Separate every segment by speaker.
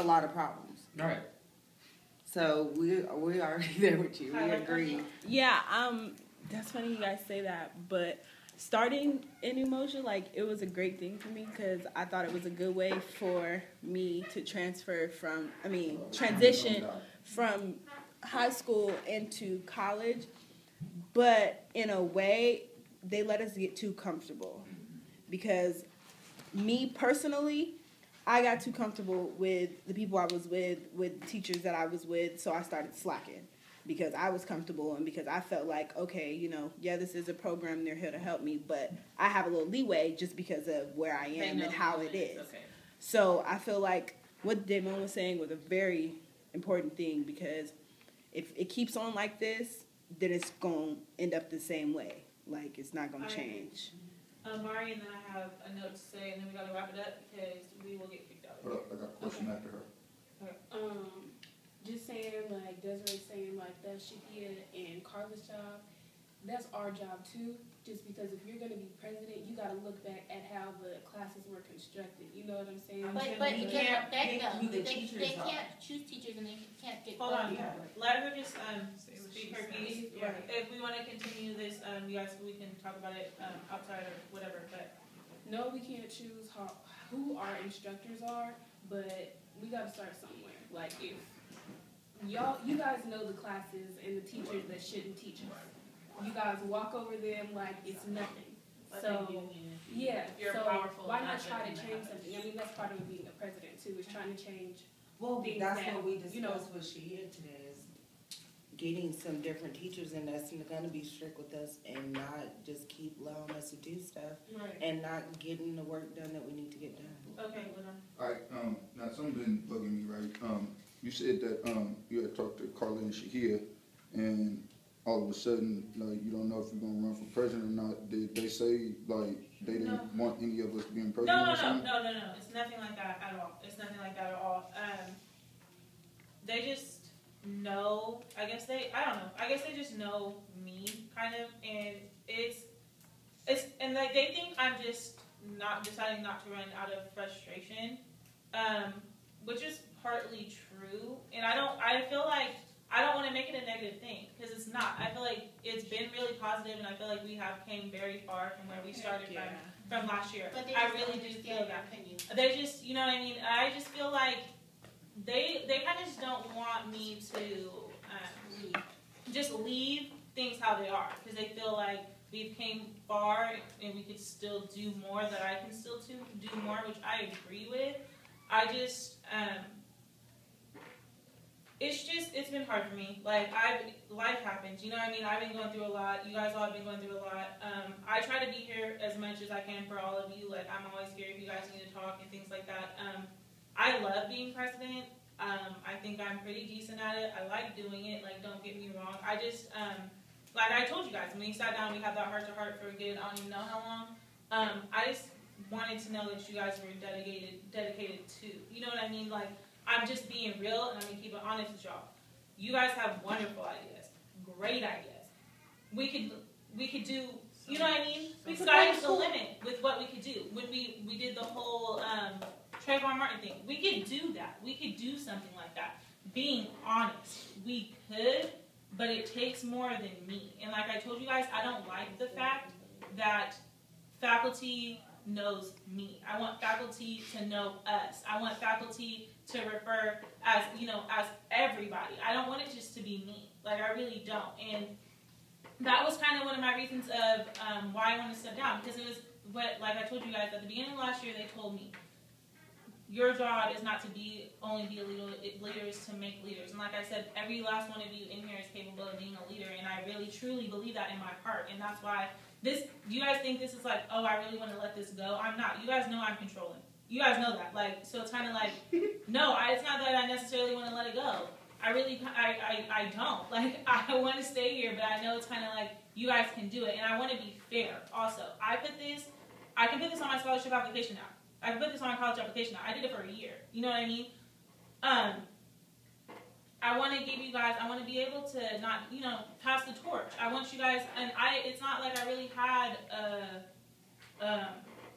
Speaker 1: a lot of problems.
Speaker 2: Right.
Speaker 1: So we already there with you. We agree.
Speaker 3: Yeah, that's funny you guys say that, but starting in Umoja, like, it was a great thing for me because I thought it was a good way for me to transition from high school into college, but in a way, they let us get too comfortable because me personally, I got too comfortable with the people I was with teachers that I was with, so I started slacking because I was comfortable and because I felt like, okay, this is a program, they're here to help me, but I have a little leeway just because of where I am and how it is. Okay. So I feel like what Damon was saying was a very important thing because if it keeps on like this, then it's going to end up the same way. Like, it's not going to change.
Speaker 4: Mari, and then I have a note to say, and then we got to wrap it up because we will get kicked out.
Speaker 5: Hold up, I got a question after her.
Speaker 6: Okay. Just saying, like Desiree saying, like that's Shakia and Carla's job. That's our job too. Just because if you're going to be president, you got to look back at how the classes were constructed. You know what I'm saying?
Speaker 7: But you can't pick them. They can't choose teachers and they can't get.
Speaker 4: Hold on. Let her just speak her piece. Yeah. If we want to continue this, you guys, we can talk about it outside or whatever. But
Speaker 6: no, we can't choose who our instructors are, but we got to start somewhere. Like if you guys know the classes and the teachers that shouldn't teach us. You guys walk over them like it's nothing. So, yeah.
Speaker 4: You're
Speaker 6: so
Speaker 4: powerful.
Speaker 6: Why not try to change something? I mean, that's part of being a president too, is trying to change.
Speaker 1: Well, that's what we discussed with Shahia today, is getting some different teachers in that's going to be strict with us and not just keep allowing us to do stuff and not getting the work done that we need to get done.
Speaker 4: Okay,
Speaker 5: all right, now something been bugging me, right? You said that you had talked to Carla and Shahia, and all of a sudden, like, you don't know if you're going to run for president or not. Did they say, like, they didn't want any of us being president or something?
Speaker 4: No. It's nothing like that at all. They just know, I don't know. I guess they just know me, kind of, and and like, they think I'm just not deciding not to run out of frustration, which is partly true, and I feel like I don't want to make it a negative thing, because it's not. I feel like it's been really positive, and I feel like we have came very far from where we started from last year.
Speaker 7: But
Speaker 4: I really do feel that. They just, you know what I mean? I just feel like they kind of just don't want me to just leave things how they are, because they feel like we've came far and we could still do more, that I can still do more, which I agree with. I just, it's been hard for me. Like, life happens, you know what I mean? I've been going through a lot. You guys all have been going through a lot. I try to be here as much as I can for all of you. Like, I'm always here if you guys need to talk and things like that. I love being president. I think I'm pretty decent at it. I like doing it. Like, don't get me wrong. I just, like I told you guys, when we sat down, we had that heart-to-heart for a good, I don't even know how long. I just wanted to know that you guys were dedicated to, you know what I mean? Like, I'm just being real, and I'm going to keep it honest with y'all. You guys have wonderful ideas, great ideas. We could do, you know what I mean? The sky's the limit with what we could do. When we did the whole Trayvon Martin thing, we could do that. We could do something like that. Being honest, we could, but it takes more than me. And like I told you guys, I don't like the fact that faculty knows me. I want faculty to know us. I want faculty to refer as, you know, as everybody. I don't want it just to be me. Like, I really don't. And that was kind of one of my reasons of why I wanted to step down, because it was what, like I told you guys at the beginning of last year, they told me, your job is not to only be a leader, is to make leaders. And like I said, every last one of you in here is capable of being a leader, and I really truly believe that in my heart. And that's why you guys think this is like, oh, I really want to let this go. I'm not. You guys know I'm controlling. You guys know that. Like, so it's kind of like, no, it's not that I necessarily want to let it go. I don't. Like, I want to stay here, but I know it's kind of like, you guys can do it. And I want to be fair also. I can put this on my scholarship application now. I can put this on my college application now. I did it for a year. You know what I mean? I want to give you guys, I want to be able to not, you know, pass the torch. I want you guys, and it's not like I really had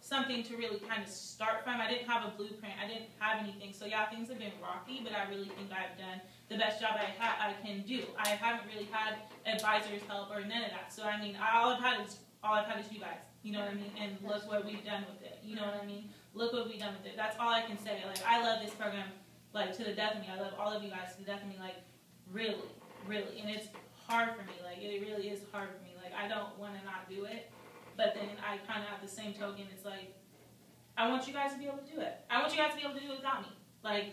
Speaker 4: something to really kind of start from. I didn't have a blueprint. I didn't have anything. So yeah, things have been rocky, but I really think I've done the best job I can do. I haven't really had advisors help or none of that. So I mean, all I've had is you guys. You know what I mean? And look what we've done with it. You know what I mean? Look what we've done with it. That's all I can say. Like, I love this program, like, to the death of me. I love all of you guys to the death of me. Like, really, really. And it's hard for me. Like, it really is hard for me. Like, I don't want to not do it. But then I kind of have the same token. It's like, I want you guys to be able to do it. I want you guys to be able to do it without me. Like,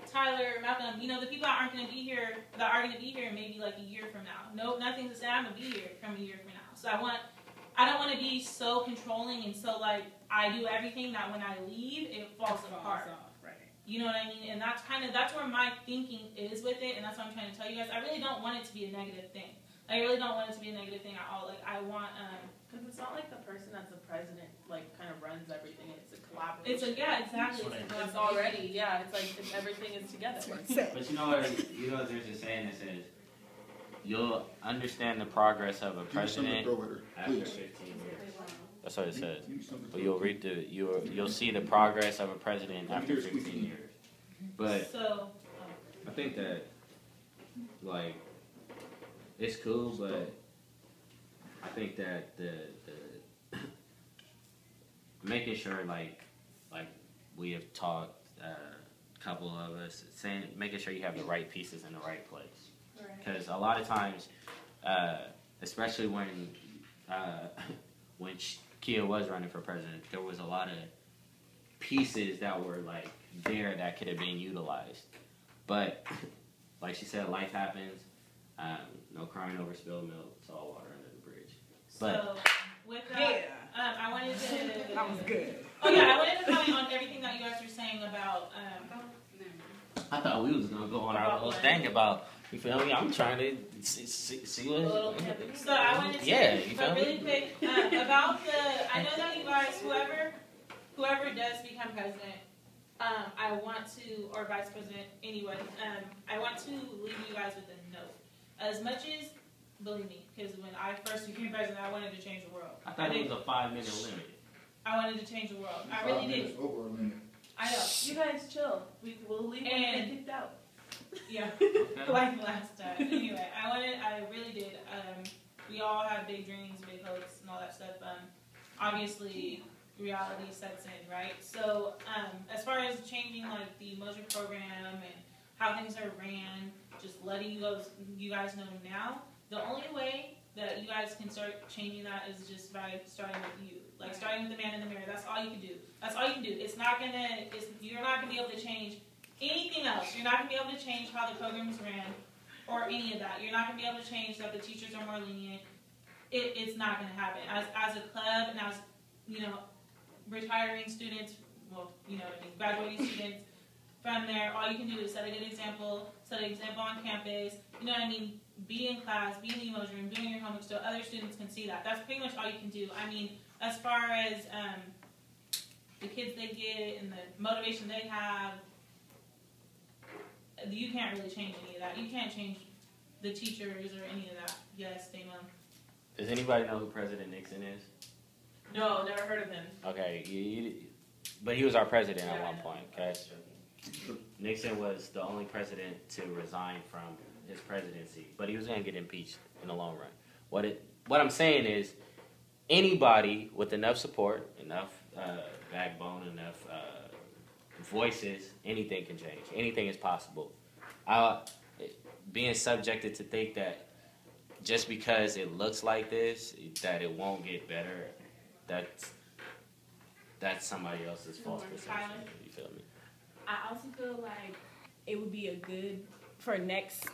Speaker 4: Tyler, Malcolm, you know, the people that aren't going to be here, that are going to be here maybe like a year from now. No, nothing to say I'm going to be here from a year from now. So I don't want to be so controlling and so like, I do everything that when I leave, it falls apart.
Speaker 6: Right.
Speaker 4: You know what I mean? And that's where my thinking is with it, and that's what I'm trying to tell you guys. I really don't want it to be a negative thing. I really don't want it to be a negative thing at all. Like, I want,
Speaker 2: because it's not like the person that's the president, like, kind of runs everything. It's a collaboration.
Speaker 4: Yeah, exactly.
Speaker 2: It's already, yeah, it's like everything is together.
Speaker 8: But you know what there's a saying that says, you'll understand the progress of a president after 15 years. That's what it says. But you'll see the progress of a president after 15 years. But I think that, like, it's cool, but I think that the making sure like we have talked, a couple of us saying, making sure you have the right pieces in the right place. Because a lot of times, especially when Kia was running for president, there was a lot of pieces that were like there that could have been utilized. But like she said, life happens. No crying over spilled milk. It's all water under the bridge. But
Speaker 4: so with that, I wanted to.
Speaker 3: That was good.
Speaker 4: Oh yeah, I wanted to comment on everything that you guys were saying about.
Speaker 8: I thought we was gonna go on our little thing about. You feel me? I'm trying to see what.
Speaker 4: So I wanted to.
Speaker 8: Yeah, you feel
Speaker 4: really
Speaker 8: me?
Speaker 4: quick about the. I know that you guys, whoever does become president, I want to, or vice president, anyway. I want to leave you guys with a note. As much as, believe me, because when I first became president, I wanted to change the world.
Speaker 8: I thought it was a 5-minute limit.
Speaker 4: I wanted to change the world. I really did.
Speaker 5: Over a minute.
Speaker 4: I know.
Speaker 2: You guys chill. We'll leave when you get kicked out.
Speaker 4: Yeah, like last time. Anyway, I really did. We all have big dreams, big hopes, and all that stuff. Obviously, reality sets in, right? So, as far as changing like the Umoja program and how things are ran, just letting you guys know now, the only way that you guys can start changing that is just by starting with you. Like, starting with the man in the mirror. That's all you can do. That's all you can do. You're not gonna be able to change anything else. You're not gonna be able to change how the programs ran or any of that. You're not gonna be able to change that the teachers are more lenient. It's not gonna happen. As a club and as, you know, retiring students, well, you know what I mean, graduating students, from there, all you can do is set a good example, set an example on campus, you know what I mean, be in class, be in the Umoja room, doing your homework so other students can see that. That's pretty much all you can do. I mean, as far as the kids they get and the motivation they have, you can't really change any of that. You can't change the teachers or any of that. Yes, Damon.
Speaker 8: Does anybody know who President Nixon is?
Speaker 2: No, never heard of him.
Speaker 8: Okay, but he was our president at one point, okay? Nixon was the only president to resign from his presidency, but he was going to get impeached in the long run. What I'm saying is, anybody with enough support, enough backbone, enough voices, anything can change. Anything is possible. Being subjected to think that just because it looks like this, that it won't get better, that's somebody else's false perception. You feel me?
Speaker 3: I also feel like it would be a good for next,